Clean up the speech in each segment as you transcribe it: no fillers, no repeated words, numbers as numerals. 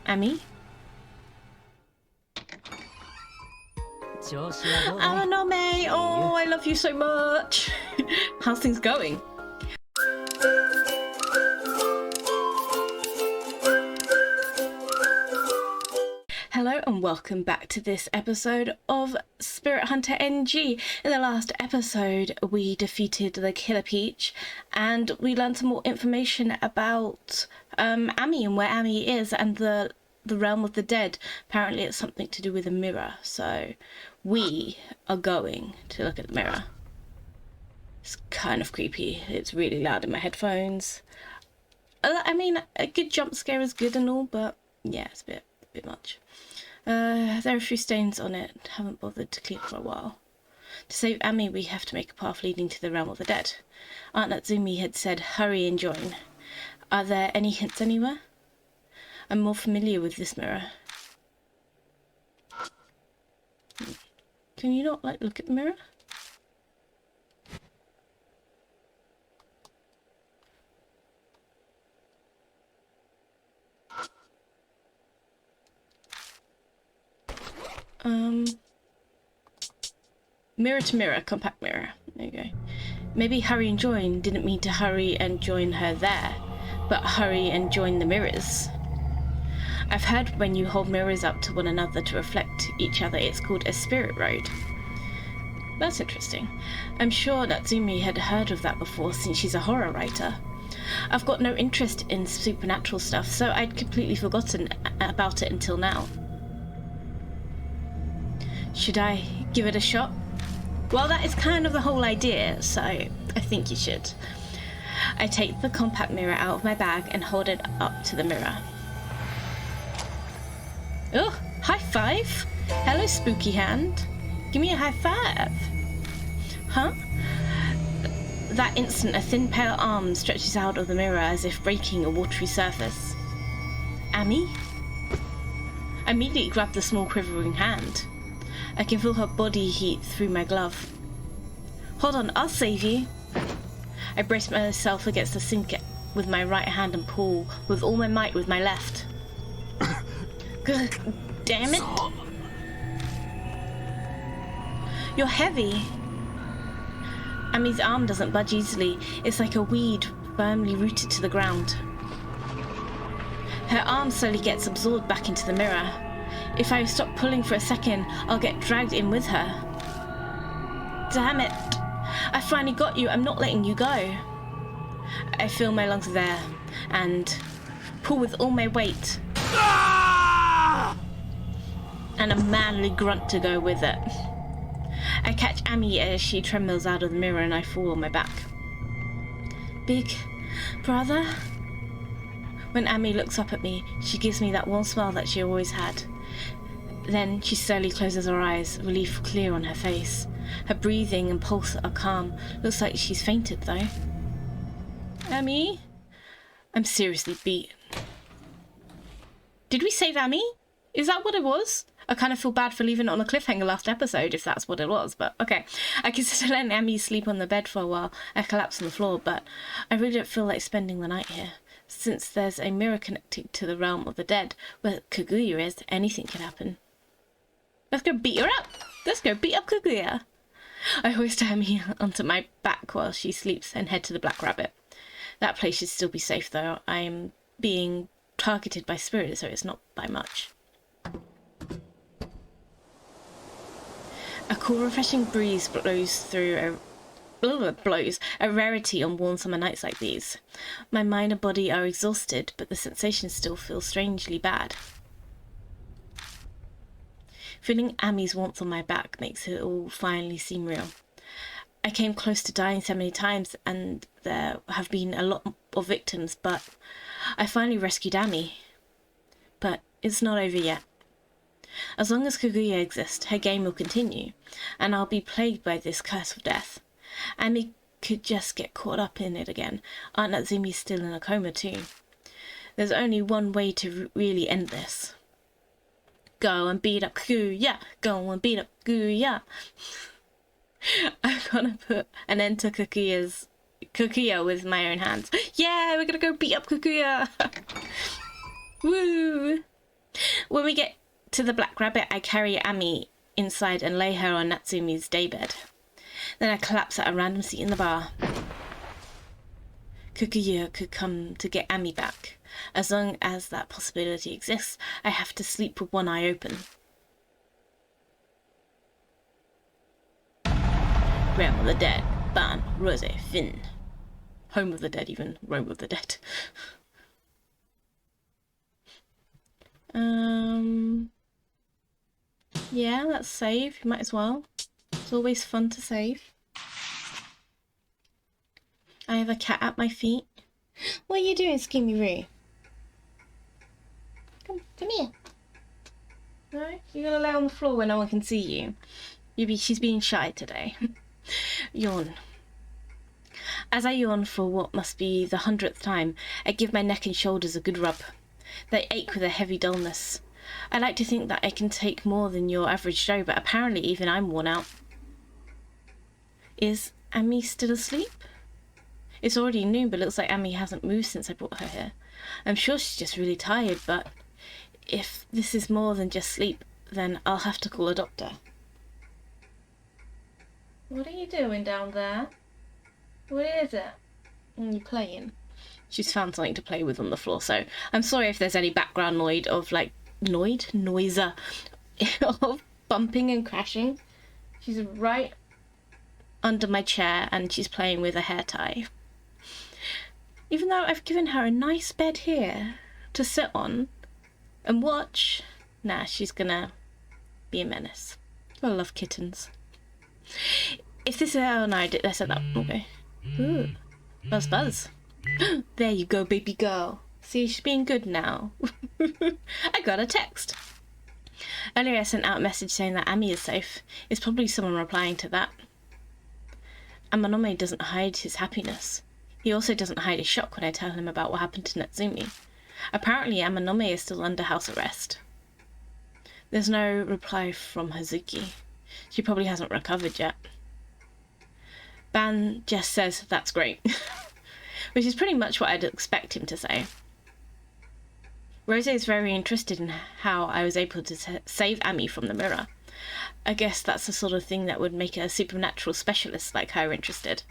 Ami? ℂ𝕙𝕂𝕔𝕜, oh, I love you so much. How's things going? Hello and welcome back to this episode of Spirit Hunter NG. In the last episode we defeated the Killer Peach and we learned some more information about Ami and where Ami is and the realm of the dead. Apparently it's something to do with a mirror, so we are going to look at the mirror. It's kind of creepy. It's really loud in my headphones. I mean, a good jump scare is good and all, but yeah, it's a bit much. There are a few stains on it. Haven't bothered to clean for a while. To save Ami, we have to make a path leading to the realm of the dead. Aunt Natsumi had said, hurry and join. Are there any hints anywhere? I'm more familiar with this mirror. Can you not, like, look at the mirror? Mirror to mirror, compact mirror. There you go. Maybe hurry and join didn't mean to hurry and join her there, but hurry and join the mirrors. I've heard when you hold mirrors up to one another to reflect each other, it's called a spirit road. That's interesting. I'm sure Natsumi had heard of that before since she's a horror writer. I've got no interest in supernatural stuff, so I'd completely forgotten about it until now. Should I give it a shot? Well, that is kind of the whole idea, so I think you should. I take the compact mirror out of my bag and hold it up to the mirror. Oh, high five! Hello, spooky hand. Give me a high five. Huh? That instant, a thin, pale arm stretches out of the mirror as if breaking a watery surface. Ami? I immediately grab the small, quivering hand. I can feel her body heat through my glove. Hold on, I'll save you. I brace myself against the sink with my right hand and pull with all my might with my left. Damn it! You're heavy. Ami's arm doesn't budge easily. It's like a weed firmly rooted to the ground. Her arm slowly gets absorbed back into the mirror. If I stop pulling for a second, I'll get dragged in with her. Damn it! I finally got you. I'm not letting you go. I feel my lungs there and pull with all my weight. And a manly grunt to go with it. I catch Ami as she trembles out of the mirror and I fall on my back. Big brother? When Ami looks up at me, she gives me that warm smile that she always had. Then she slowly closes her eyes, relief clear on her face. Her breathing and pulse are calm. Looks like she's fainted though. Ami? I'm seriously beat. Did we save Ami? Is that what it was? I kind of feel bad for leaving it on a cliffhanger last episode, if that's what it was, but okay. I consider letting Ami sleep on the bed for a while. I collapse on the floor, but I really don't feel like spending the night here. Since there's a mirror connecting to the realm of the dead, where Kaguya is, anything can happen. Let's go beat her up! Let's go beat up Kaguya! I hoist Ami onto my back while she sleeps and head to the Black Rabbit. That place should still be safe though. I am being targeted by spirits, so it's not by much. A cool, refreshing breeze blows through a rarity on warm summer nights like these. My mind and body are exhausted, but the sensation still feels strangely bad. Feeling Ami's warmth on my back makes it all finally seem real. I came close to dying so many times, and there have been a lot of victims, but I finally rescued Ami. But it's not over yet. As long as Kaguya exists, her game will continue, and I'll be plagued by this curse of death. Ami could just get caught up in it again. Aunt Natsumi's still in a coma too. There's only one way to really end this. Go and beat up Kaguya! Go and beat up Kaguya! I'm gonna put an end to Kaguya with my own hands. Yeah, we're gonna go beat up Kaguya! Woo! When we get to the Black Rabbit, I carry Ami inside and lay her on Natsumi's daybed. Then I collapse at a random seat in the bar. ℏ𝑗𝑒 could come to get Ami back. As long as that possibility exists, I have to sleep with one eye open. Realm of the Dead, Ban, Rose, Finn. Home of the Dead, even. Rome of the Dead. Yeah, let's save. You might as well. It's always fun to save. I have a cat at my feet. What are you doing, ℏ𝑗𝑒? Come here. No? You're gonna lay on the floor where no one can see you. She's being shy today. Yawn. As I yawn for what must be the 100th time, I give my neck and shoulders a good rub. They ache with a heavy dullness. I like to think that I can take more than your average Joe, but apparently even I'm worn out. Is Ami still asleep? It's already noon, but it looks like Ami hasn't moved since I brought her here. I'm sure she's just really tired, but if this is more than just sleep, then I'll have to call a doctor. What are you doing down there? What is it? You're playing. She's found something to play with on the floor, so I'm sorry if there's any background noise of of bumping and crashing. She's right under my chair and she's playing with a hair tie. Even though I've given her a nice bed here to sit on and watch, nah, she's gonna be a menace. I love kittens. If this is... oh no, I said that. Okay. Ooh. Buzz buzz. There you go, baby girl. See, she's being good now. I got a text. Earlier I sent out a message saying that Ami is safe. It's probably someone replying to that. Izanami doesn't hide his happiness. He also doesn't hide his shock when I tell him about what happened to Natsumi. Apparently Izanami is still under house arrest. There's no reply from Hazuki. She probably hasn't recovered yet. Ban just says, "That's great." Which is pretty much what I'd expect him to say. Rose is very interested in how I was able to save Ami from the mirror. I guess that's the sort of thing that would make a supernatural specialist like her interested.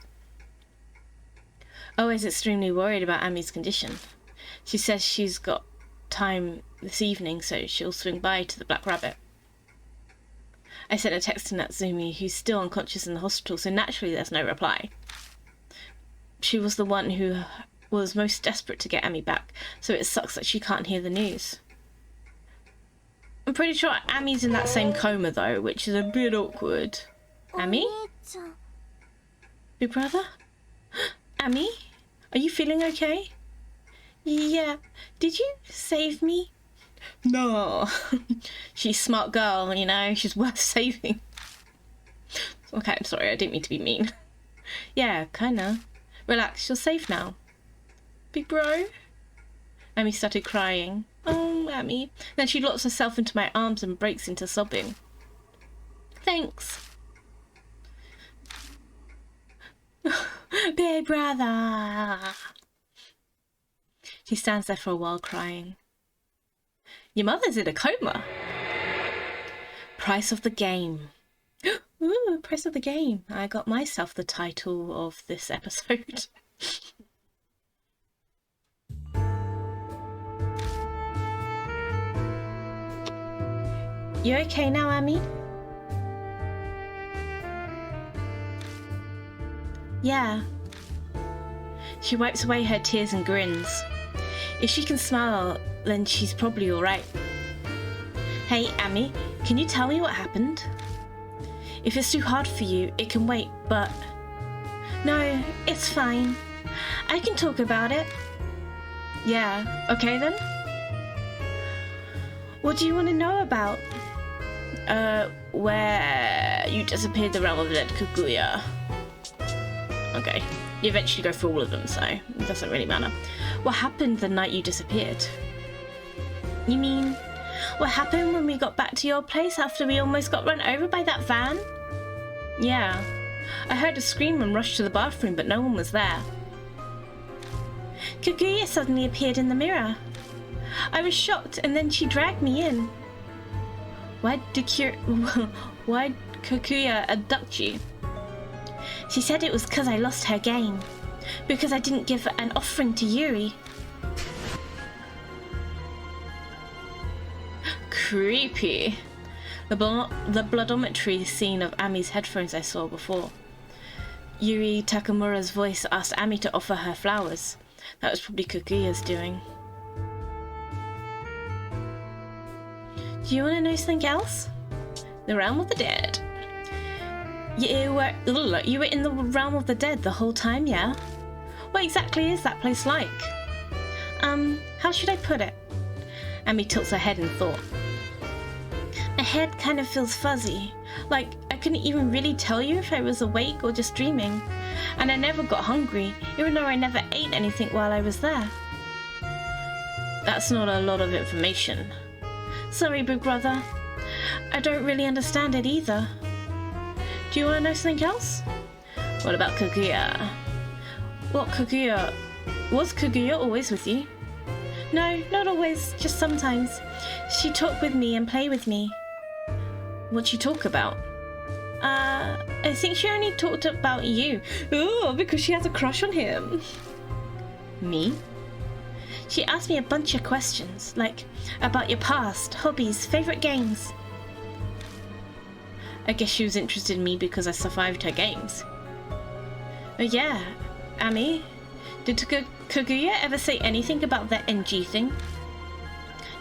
Oh is extremely worried about Ami's condition. She says she's got time this evening, so she'll swing by to the Black Rabbit. I sent a text to Natsumi, who's still unconscious in the hospital, so naturally there's no reply. She was the one who was most desperate to get Ami back, so it sucks that she can't hear the news. I'm pretty sure Ami's in that same coma though, which is a bit awkward. Ami? Big brother? Ami? Are you feeling okay? Yeah. Did you save me? No. She's a smart girl, you know, she's worth saving. Okay, I'm sorry, I didn't mean to be mean. Yeah, kinda. Relax, you're safe now. Big bro? Ami started crying. Oh, Ami. Then she locks herself into my arms and breaks into sobbing. Thanks. Big brother. She stands there for a while crying. Your mother's in a coma. Price of the game. Ooh, price of the game. I got myself the title of this episode. You okay now, Ami? Yeah. She wipes away her tears and grins. If she can smile, then she's probably alright. Hey, Ami, can you tell me what happened? If it's too hard for you, it can wait, but... No, it's fine. I can talk about it. Yeah, okay then. What do you want to know about? Where you disappeared the realm of the dead ℏ𝑗𝑒. Okay, you eventually go through all of them, so it doesn't really matter. What happened the night you disappeared? You mean, what happened when we got back to your place after we almost got run over by that van? Yeah, I heard a scream and rushed to the bathroom, but no one was there. ℏ𝑗𝑒 suddenly appeared in the mirror. I was shocked and then she dragged me in. Why'd ℂ𝕁𝑒𝓃𝓉 abduct you? She said it was because I lost her game. Because I didn't give an offering to Yuri. Creepy. The bloodometry scene of Ami's headphones I saw before. Yuri Takamura's voice asked Ami to offer her flowers. That was probably ℂ𝕁𝑒's doing. Do you want to know something else? The realm of the dead. You were in the realm of the dead the whole time, yeah? What exactly is that place like? How should I put it? Ami tilts her head in thought. My head kind of feels fuzzy. Like, I couldn't even really tell you if I was awake or just dreaming. And I never got hungry, even though I never ate anything while I was there. That's not a lot of information. Sorry, big brother. I don't really understand it either. Do you want to know something else? What about ℂ𝕁𝑒𝓃? What ℂ𝕁𝑒𝓃? Was ℂ𝕁𝑒𝓃 always with you? No, not always, just sometimes. She talked with me and played with me. What'd she talk about? I think she only talked about you. Oh, because she has a crush on him. Me? She asked me a bunch of questions, like about your past, hobbies, favourite games. I guess she was interested in me because I survived her games. Oh yeah, Ami, did ℂ𝕁𝑒𝓃 ever say anything about the NG thing?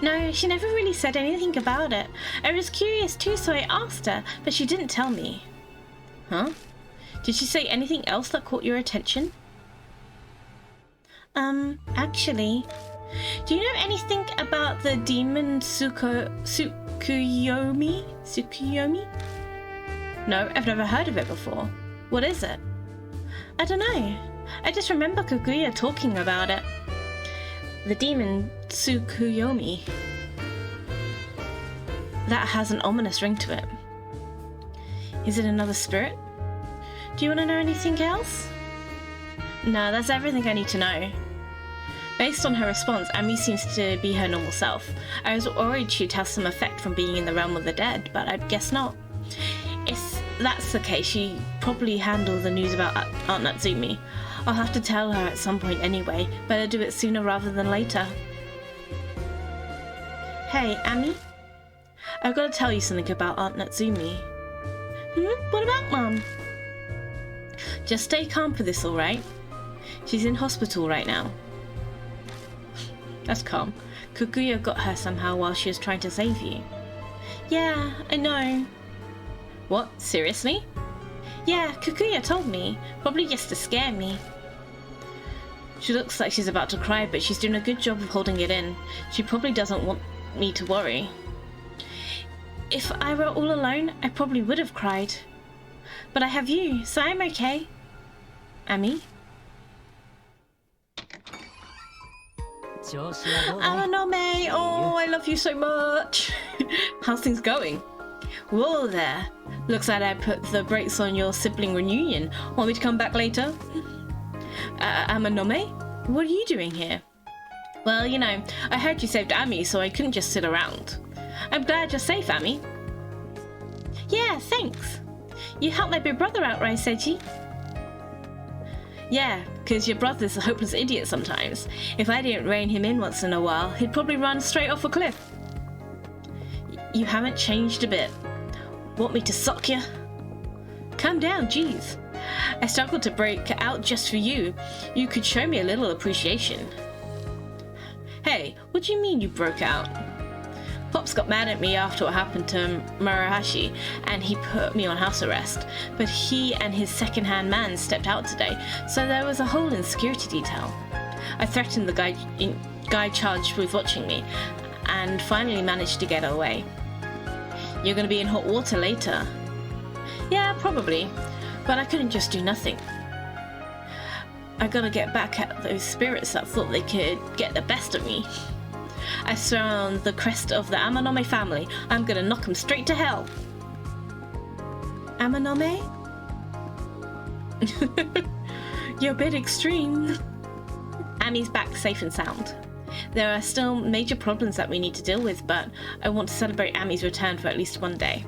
No, she never really said anything about it. I was curious too, so I asked her, but she didn't tell me. Huh? Did she say anything else that caught your attention? Actually, do you know anything about the demon ℂ𝕁𝑒𝓃𝓉? No, I've never heard of it before. What is it? I don't know. I just remember ℂ𝕁𝓃 talking about it. The demon Å𝕁𝑒𝓃. That has an ominous ring to it. Is it another spirit? Do you want to know anything else? No, that's everything I need to know. Based on her response, Ami seems to be her normal self. I was worried she'd have some effect from being in the realm of the dead, but I guess not. If that's the case, she probably handled the news about Aunt Natsumi. I'll have to tell her at some point anyway. Better do it sooner rather than later. Hey, Ami? I've got to tell you something about Aunt Natsumi. What about Mum? Just stay calm for this, alright? She's in hospital right now. That's calm. ℂ𝕁𝑒𝓃 got her somehow while she was trying to save you. Yeah, I know. What? Seriously? Yeah, ℂ𝕁𝑒𝓃 told me. Probably just to scare me. She looks like she's about to cry, but she's doing a good job of holding it in. She probably doesn't want me to worry. If I were all alone, I probably would have cried. But I have you, so I'm okay. Ami? ℚ𝕂𝑒𝓃, oh, I love you so much. How's things going? Whoa there. Looks like I put the brakes on your sibling reunion. Want me to come back later? ℚ𝕚𝑒𝓃? What are you doing here? Well, you know, I heard you saved Ami, so I couldn't just sit around. I'm glad you're safe, Ami. Yeah, thanks. You helped my big brother out, right, Seiji? Yeah, because your brother's a hopeless idiot sometimes. If I didn't rein him in once in a while, he'd probably run straight off a cliff. You haven't changed a bit. Want me to sock you? Calm down, jeez. I struggled to break out just for you. You could show me a little appreciation. Hey, what do you mean you broke out? Pops got mad at me after what happened to Murahashi, and he put me on house arrest. But he and his second-hand man stepped out today, so there was a hole in security detail. I threatened the guy charged with watching me, and finally managed to get away. You're gonna be in hot water later. Yeah, probably, but I couldn't just do nothing. I gotta get back at those spirits that thought they could get the best of me. I swear on the crest of the Amanome family, I'm gonna knock them straight to hell. Amanome? You're a bit extreme. Ami's back safe and sound. There are still major problems that we need to deal with, but I want to celebrate Ami's return for at least one day.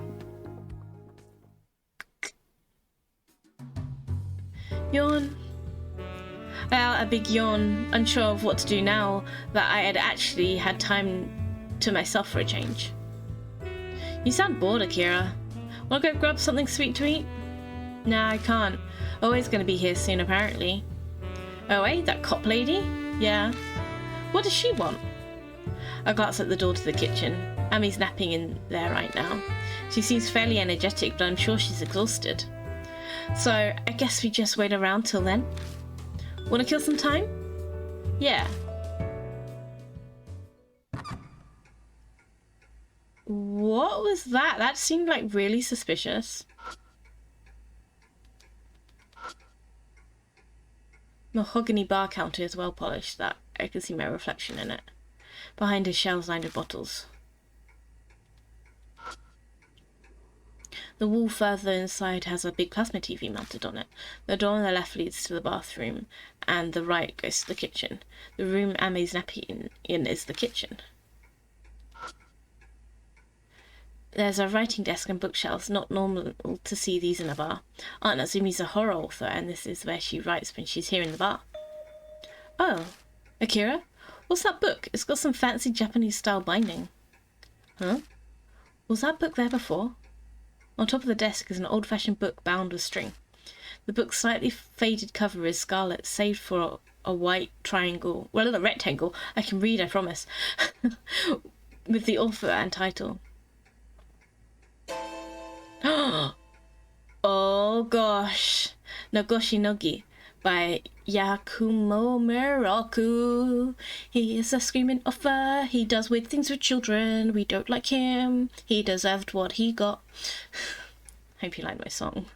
Yawn. Well, a big yawn, unsure of what to do now that I had actually had time to myself for a change. You sound bored, Akira. Wanna go grab something sweet to eat? Nah, I can't. Always gonna be here soon, apparently. Oh, wait, that cop lady? Yeah. What does she want? I glance at the door to the kitchen. Ami's napping in there right now. She seems fairly energetic, but I'm sure she's exhausted. So, I guess we just wait around till then? Wanna kill some time? Yeah. What was that? That seemed like really suspicious. Mahogany bar counter is well polished, that I can see my reflection in it. Behind is shelves lined with bottles. The wall further inside has a big plasma TV mounted on it. The door on the left leads to the bathroom, and the right goes to the kitchen. The room Ami's napping in is the kitchen. There's a writing desk and bookshelves. Not normal to see these in a bar. Aunt Natsumi's a horror author, and this is where she writes when she's here in the bar. Oh, Akira? What's that book? It's got some fancy Japanese-style binding. Huh? Was that book there before? On top of the desk is an old-fashioned book bound with string. The book's slightly faded cover is scarlet, saved for a white triangle, well, a rectangle. I can read, I promise, with the author and title. Oh gosh, Nagoshi Nogi by Yakumo Muraku. He is a screaming author. He does weird things with children. We don't like him. He deserved what he got. Hope you like my song.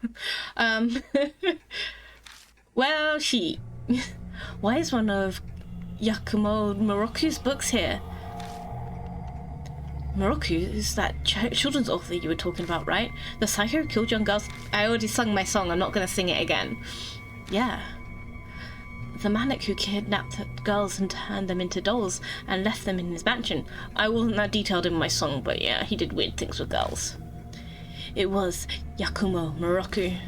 Well, why is one of Yakumo Muraku's books here? Muraku is that children's author you were talking about, right? The psycho who killed young girls. I already sung my song. I'm not going to sing it again. Yeah. The maniac who kidnapped girls and turned them into dolls and left them in his mansion. I wasn't that detailed in my song, but yeah, he did weird things with girls. It was Yakumo Muraku.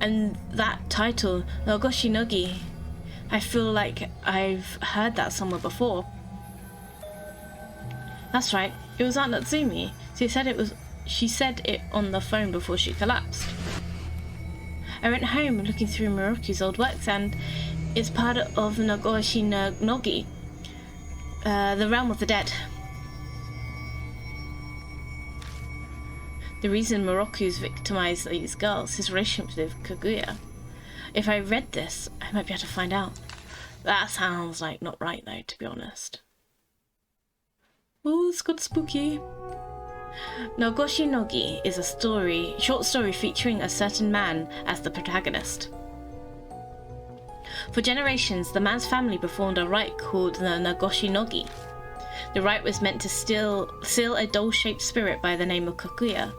And that title, Nagoshi Nogi, I feel like I've heard that somewhere before. That's right, it was Aunt Natsumi. She said it on the phone before she collapsed. I went home looking through Muraku's old works, and it's part of Nagoshi Nogi, the realm of the dead. The reason Muraku's victimized these girls, his relationship with Kaguya. If I read this, I might be able to find out. That sounds like not right though, to be honest. Oh, it's got spooky. Nagoshi Nogi is a short story featuring a certain man as the protagonist. For generations, the man's family performed a rite called the Nagoshi Nogi. The rite was meant to seal a doll-shaped spirit by the name of Kaguya.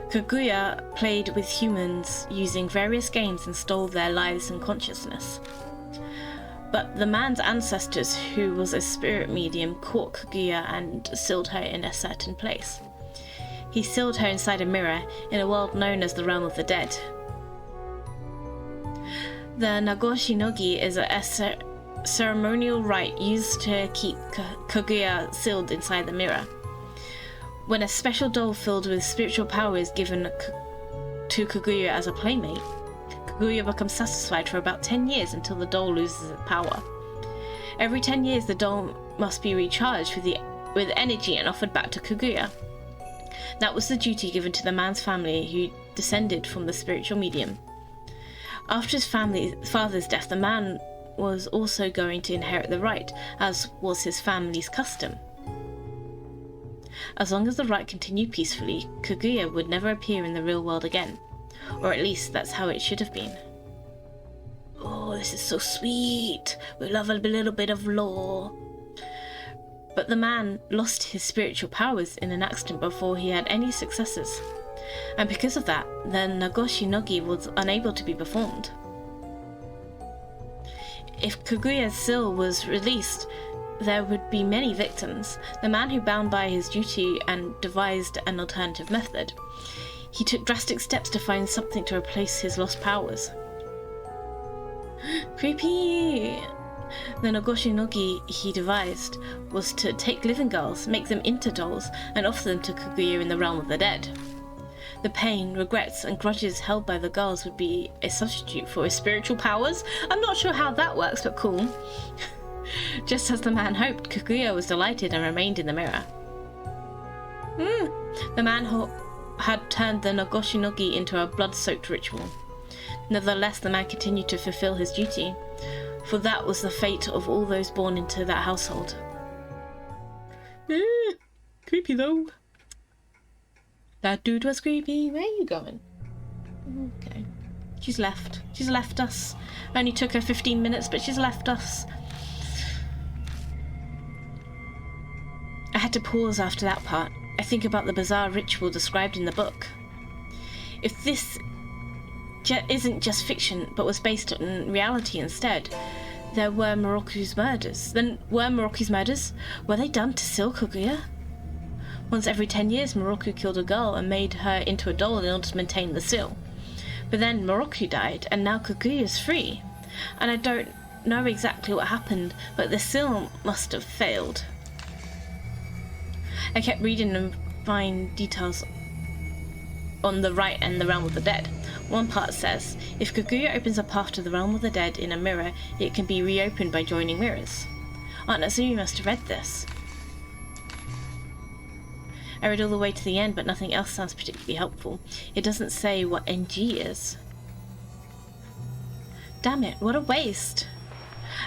Kaguya played with humans using various games and stole their lives and consciousness. But the man's ancestors, who was a spirit medium, caught Kaguya and sealed her in a certain place. He sealed her inside a mirror in a world known as the realm of the dead. The Nagoshi Nogi is a ceremonial rite used to keep Kaguya sealed inside the mirror. When a special doll filled with spiritual power is given to Kaguya as a playmate, Kaguya becomes satisfied for about 10 years until the doll loses its power. Every 10 years the doll must be recharged with energy and offered back to Kaguya. That was the duty given to the man's family, who descended from the spiritual medium. After his father's death, the man was also going to inherit the right, as was his family's custom. As long as the rite continued peacefully, Kaguya would never appear in the real world again. Or at least that's how it should have been. Oh, this is so sweet. We love a little bit of lore. But the man lost his spiritual powers in an accident before he had any successors. And because of that, the Nagoshi Nogi was unable to be performed. if Kaguya's seal was released, there would be many victims. The man who bound by his duty and devised an alternative method. He took drastic steps to find something to replace his lost powers. Creepy! The ℂ𝕗𝓂𝓂𝓃e he devised was to take living girls, make them into dolls, and offer them to Kaguya in the realm of the dead. The pain, regrets, and grudges held by the girls would be a substitute for his spiritual powers. I'm not sure how that works, but cool. Just as the man hoped, Kaguya was delighted and remained in the mirror. The man had turned the ℂ𝕗𝓂𝓃e into a blood-soaked ritual. Nevertheless, the man continued to fulfill his duty, for that was the fate of all those born into that household. Creepy though. That dude was creepy. Where are you going? Okay. She's left. She's left us. Only took her 15 minutes, but she's left us. I had to pause after that part. I think about the bizarre ritual described in the book. If this isn't just fiction, but was based on reality instead, there were Orochi's murders. Then were Orochi's murders? Were they done to seal Kaguya? Once every 10 years, Orochi killed a girl and made her into a doll in order to maintain the seal. But then Orochi died, and now Kaguya is free. And I don't know exactly what happened, but the seal must have failed. I kept reading and find details on the right and the realm of the dead. One part says, if Kaguya opens a path to the realm of the dead in a mirror, it can be reopened by joining mirrors. Aunt Natsumi must have read this. I read all the way to the end, but nothing else sounds particularly helpful. It doesn't say what NG is. Damn it, what a waste.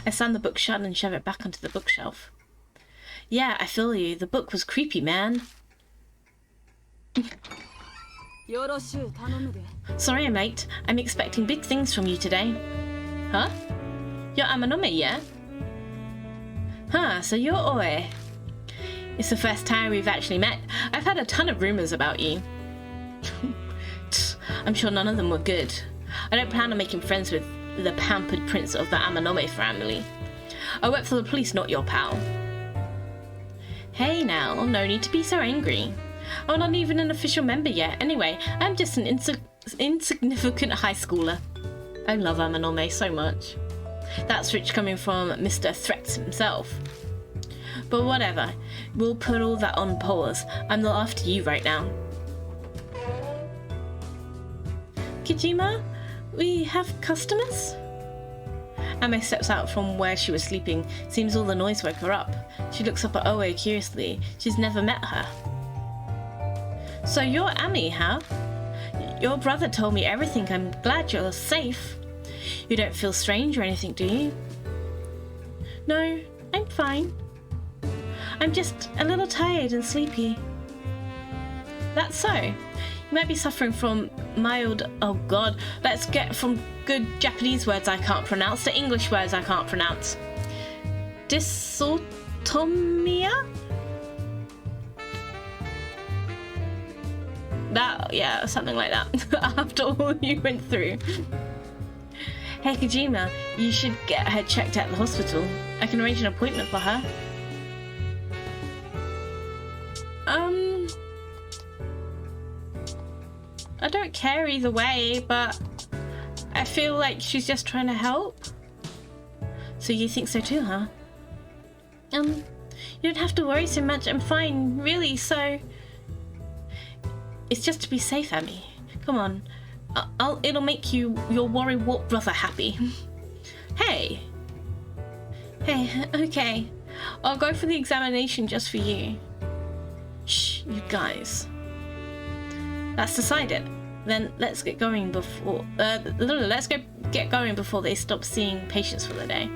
I slammed the book shut and shoved it back onto the bookshelf. Yeah, I feel you. The book was creepy, man. Sorry I'm late. I'm expecting big things from you today. Huh? You're ℚ𝕂𝓄𝒻, yeah? Huh, so you're Oe. It's the first time we've actually met. I've had a ton of rumors about you. I'm sure none of them were good. I don't plan on making friends with the pampered prince of the ℚ𝕚𝓄𝒻 family. I work for the police, not your pal. Hey now, no need to be so angry. I'm not even an official member yet. Anyway, I'm just an insignificant high schooler. I love ℚ𝕚𝓄𝒻 so much. That's rich coming from Mr. Threats himself. But whatever, we'll put all that on pause. I'm not after you right now. Kojima, we have customers? Ame steps out from where she was sleeping. Seems all the noise woke her up. She looks up at Oe curiously. She's never met her. So you're Ami, huh? Your brother told me everything. I'm glad you're safe. You don't feel strange or anything, do you? No, I'm fine. I'm just a little tired and sleepy. That's so. You might be suffering from mild... Oh god, let's get from good Japanese words I can't pronounce to English words I can't pronounce. Dysautonomia? That, yeah, something like that. After all you went through. Hey Kojima, you should get her checked at the hospital. I can arrange an appointment for her. I don't care either way, but I feel like she's just trying to help. So you think so too, huh? You don't have to worry so much. I'm fine, really, so... It's just to be safe, Ami. Come on. It'll make your worry warp brother happy. Hey. Hey, okay. I'll go for the examination just for you. Shh, you guys. That's decided. Then let's get going before get going before they stop seeing patients for the day.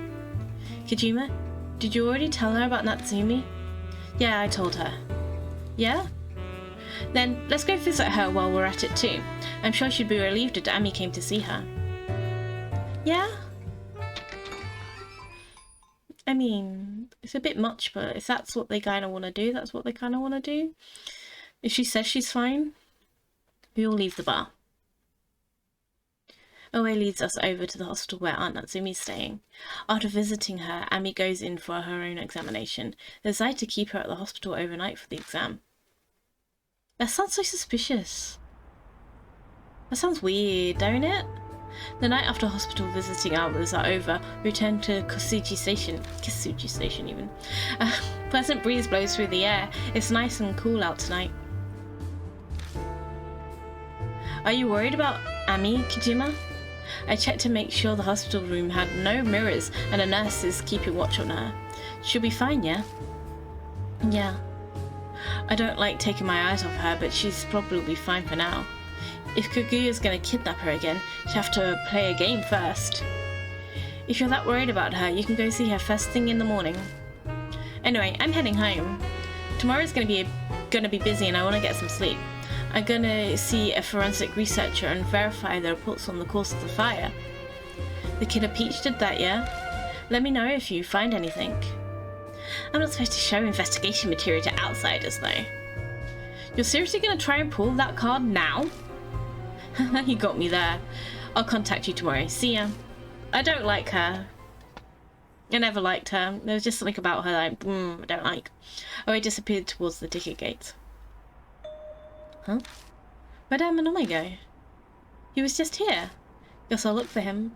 Kojima, did you already tell her about Natsumi? Yeah, I told her. Yeah? Then let's go visit her while we're at it too. I'm sure she'd be relieved if Ami came to see her. Yeah? I mean, it's a bit much, but if that's what they kind of want to do, that's what they kind of want to do. If she says she's fine, we all leave the bar. Oe leads us over to the hostel where Aunt Natsumi's staying. After visiting her, Ami goes in for her own examination. They decide to keep her at the hospital overnight for the exam. That sounds so suspicious. That sounds weird, don't it? The night after hospital visiting hours are over, we return to Kisuji Station even. A pleasant breeze blows through the air. It's nice and cool out tonight. Are you worried about Ami, Kijima? I checked to make sure the hospital room had no mirrors and a nurse is keeping watch on her. She'll be fine, yeah? Yeah. I don't like taking my eyes off her, but she's probably fine for now. If Kaguya's gonna kidnap her again, she'll have to play a game first. If you're that worried about her, you can go see her first thing in the morning. Anyway, I'm heading home. Tomorrow's gonna be busy and I want to get some sleep. I'm gonna see a forensic researcher and verify the reports on the cause of the fire. The ℏ𝕗𝓃 did that, yeah? Let me know if you find anything. I'm not supposed to show investigation material to outsiders, though. You're seriously gonna try and pull that card now? You got me there. I'll contact you tomorrow. See ya. I don't like her. I never liked her. There was just something about her that I don't like. Oh, he disappeared towards the ticket gate. Huh? Where'd Amanome go? He was just here. Guess I'll look for him.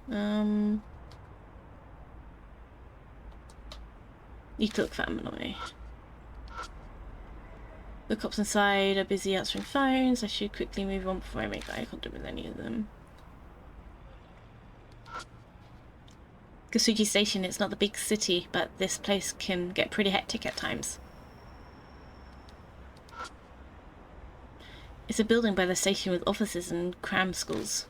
You can look for Amanome. The cops inside are busy answering phones. I should quickly move on before I make eye contact with any of them. Kisuji Station is not the big city, but this place can get pretty hectic at times. It's a building by the station with offices and cram schools.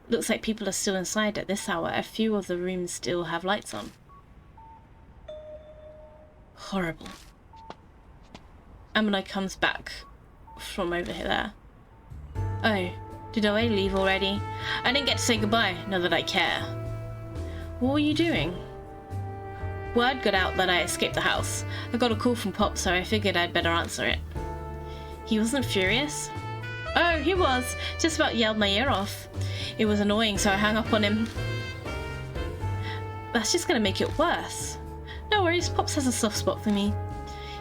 Looks like people are still inside at this hour. A few of the rooms still have lights on. Horrible. Amano comes back from over there. Oh, did Oe leave already? I didn't get to say goodbye, not that I care. What were you doing? Word got out that I escaped the house. I got a call from Pop, so I figured I'd better answer it. He wasn't furious? Oh, he was. Just about yelled my ear off. It was annoying, so I hung up on him. That's just gonna make it worse. No worries, Pops has a soft spot for me.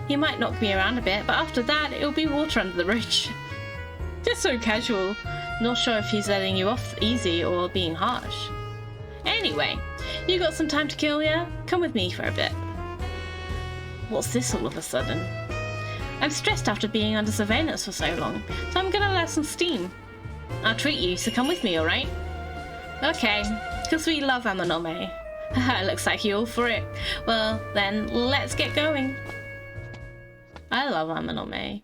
He might knock me around a bit, but after that, it'll be water under the bridge. Just so casual. Not sure if he's letting you off easy or being harsh. Anyway, you got some time to kill, yeah? Come with me for a bit. What's this all of a sudden? I'm stressed after being under surveillance for so long, so I'm gonna let some steam. I'll treat you, so come with me, alright? Okay, because we love Amanome. Looks like you're all for it. Well, then, let's get going. I love Amanome.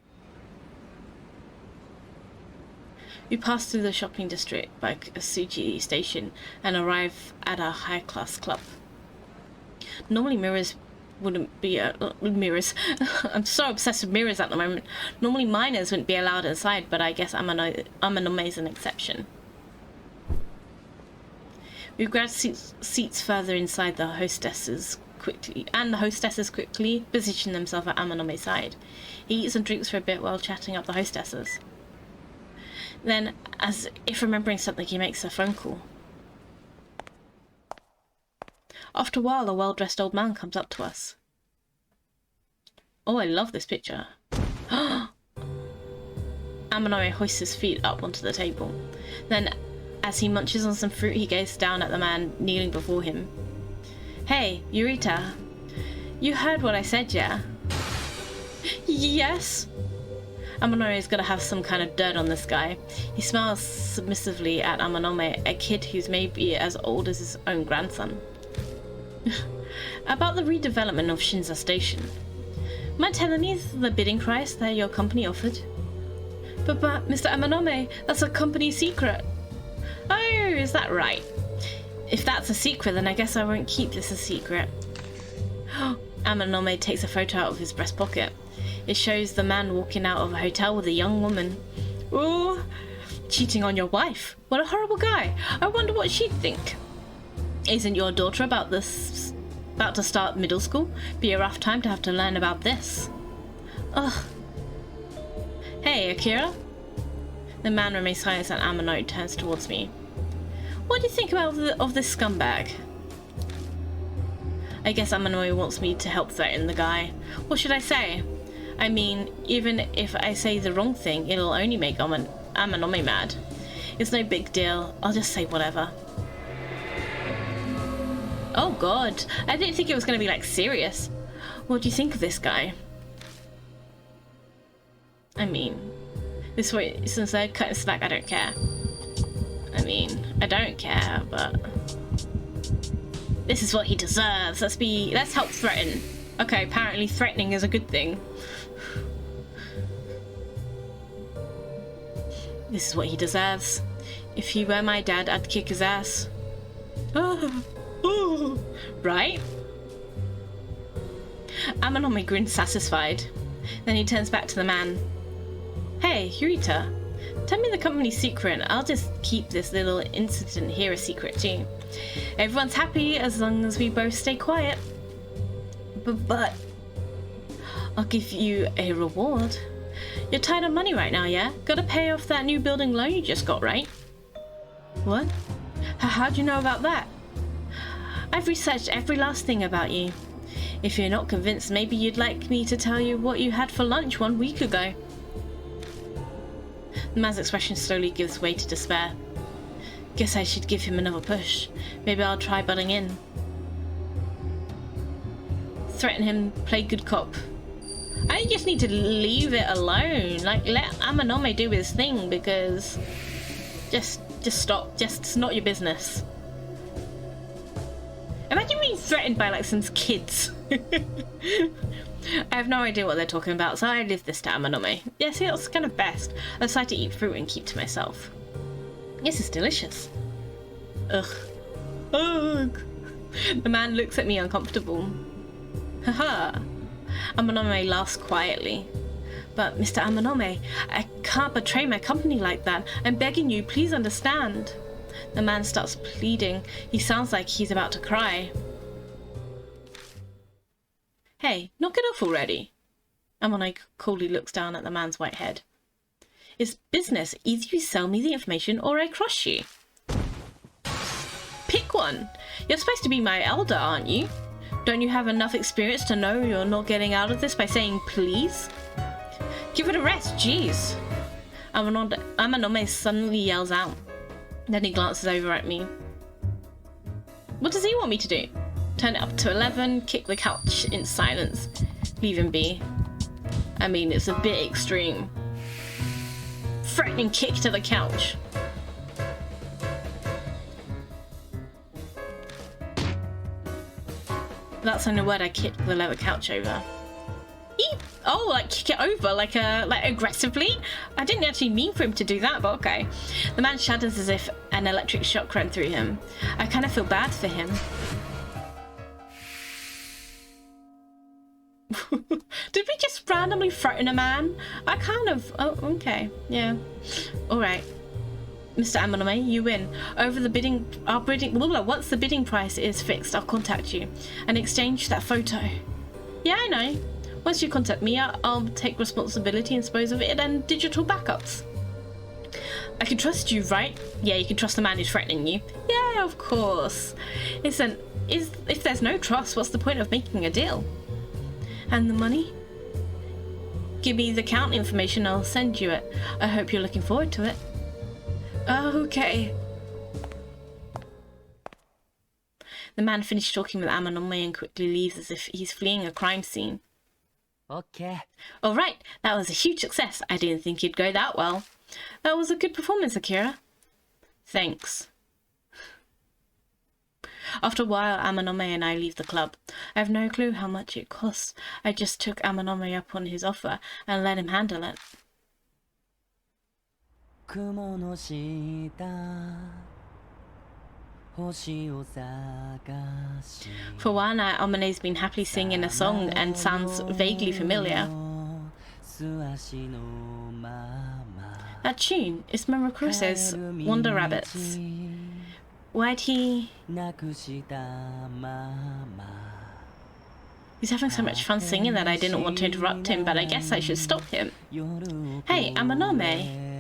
We pass through the shopping district by Kisuji Station and arrive at a high-class club. Normally mirrors wouldn't be mirrors. I'm so obsessed with mirrors at the moment. Normally minors wouldn't be allowed inside, but I guess Amanome is an exception. We grab seats further inside the hostesses quickly, and the hostesses quickly position themselves at Amanome's side. He eats and drinks for a bit while chatting up the hostesses. Then, as if remembering something, he makes a phone call. After a while, a well-dressed old man comes up to us. Oh, I love this picture. Amanome hoists his feet up onto the table. Then, as he munches on some fruit, he gazes down at the man kneeling before him. Hey, Yurita. You heard what I said, yeah? Yes. Amanome is gonna have some kind of dirt on this guy. He smiles submissively at Amanome, a kid who's maybe as old as his own grandson. About the redevelopment of Shinza Station. Mind telling me the bidding price that your company offered? But Mr. Amanome, that's a company secret. Oh, is that right? If that's a secret, then I guess I won't keep this a secret. Amanome takes a photo out of his breast pocket. It shows the man walking out of a hotel with a young woman. Ooh, cheating on your wife. What a horrible guy. I wonder what she'd think. Isn't your daughter about to start middle school? Be a rough time to have to learn about this. Ugh. Hey, Akira. The man remains silent and Amano turns towards me. What do you think about of this scumbag? I guess Amano wants me to help threaten the guy. What should I say? I mean, even if I say the wrong thing, it'll only make Amanome mad. It's no big deal. I'll just say whatever. Oh god, I didn't think it was going to be like serious. What do you think of this guy? I mean, this way, since they're cutting slack, I don't care. I mean, I don't care, but this is what he deserves. Let's help threaten. Okay, apparently threatening is a good thing. This is what he deserves. If he were my dad, I'd kick his ass. Right? Amanome grins satisfied. Then he turns back to the man. Hey, Yurita, tell me the company's secret and I'll just keep this little incident here a secret too. Everyone's happy as long as we both stay quiet. But I'll give you a reward. You're tight on money right now, yeah? Gotta pay off that new building loan you just got, right? What? How'd you know about that? I've researched every last thing about you. If you're not convinced, maybe you'd like me to tell you what you had for lunch 1 week ago. The man's expression slowly gives way to despair. Guess I should give him another push. Maybe I'll try butting in. Threaten him, play good cop. I just need to leave it alone. Like, let Amanome do his thing, because just stop. Just, it's not your business. Imagine being threatened by like some kids. I have no idea what they're talking about, so I leave this to Amanome. Yeah, see, that's kind of best. I decide to eat fruit and keep to myself. This is delicious. Ugh. Ugh. The man looks at me uncomfortable. Haha. Amanome laughs quietly. But Mr. Amanome, I can't betray my company like that. I'm begging you, please understand. The man starts pleading. He sounds like he's about to cry. Hey, knock it off already. Amanome coolly looks down at the man's white head. It's business. Either you sell me the information or I crush you. Pick one. You're supposed to be my elder, aren't you? Don't you have enough experience to know you're not getting out of this by saying please? Give it a rest, jeez. Amanome suddenly yells out. Then he glances over at me. What does he want me to do? Turn it up to 11, kick the couch in silence, leave him be. I mean, it's a bit extreme. Threatening kick to the couch. That's the word I kick the leather couch over. Eep! Oh, like kick it over, like aggressively? I didn't actually mean for him to do that, but okay. The man shudders as if an electric shock ran through him. I kind of feel bad for him. Did we just randomly threaten a man? I kind of... Oh, okay. Yeah. Alright. Mr. Amanome, you win. Over the bidding... Our bidding... Once the bidding price is fixed, I'll contact you and exchange that photo. Yeah, I know. Once you contact me, I'll take responsibility and dispose of it and digital backups. I can trust you, right? Yeah, you can trust the man who's threatening you. Yeah, of course. If there's no trust, what's the point of making a deal? And the money? Give me the account information, I'll send you it. I hope you're looking forward to it. Okay. The man finished talking with Amanome and quickly leaves as if he's fleeing a crime scene. Okay. Alright, that was a huge success. I didn't think you'd go that well. That was a good performance, Akira. Thanks. After a while, Amanome and I leave the club. I have no clue how much it costs. I just took Amanome up on his offer and let him handle it. For a while now, Amane's been happily singing a song and sounds vaguely familiar. That tune is Murokuro's Wonder Rabbits. Why'd he... He's having so much fun singing that I didn't want to interrupt him, but I guess I should stop him. Hey, Amanome.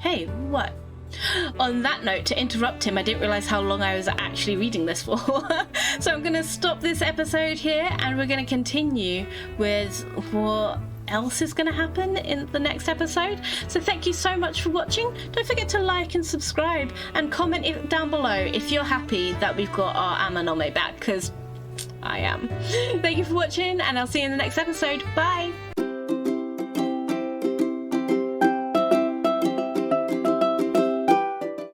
Hey, what? On that note, to interrupt him, I didn't realise how long I was actually reading this for. So I'm going to stop this episode here and we're going to continue with what else is going to happen in the next episode. So thank you so much for watching. Don't forget to like and subscribe and comment it down below if you're happy that we've got our ℂ𝕂𝕔𝑒 back, because I am. Thank you for watching and I'll see you in the next episode. Bye!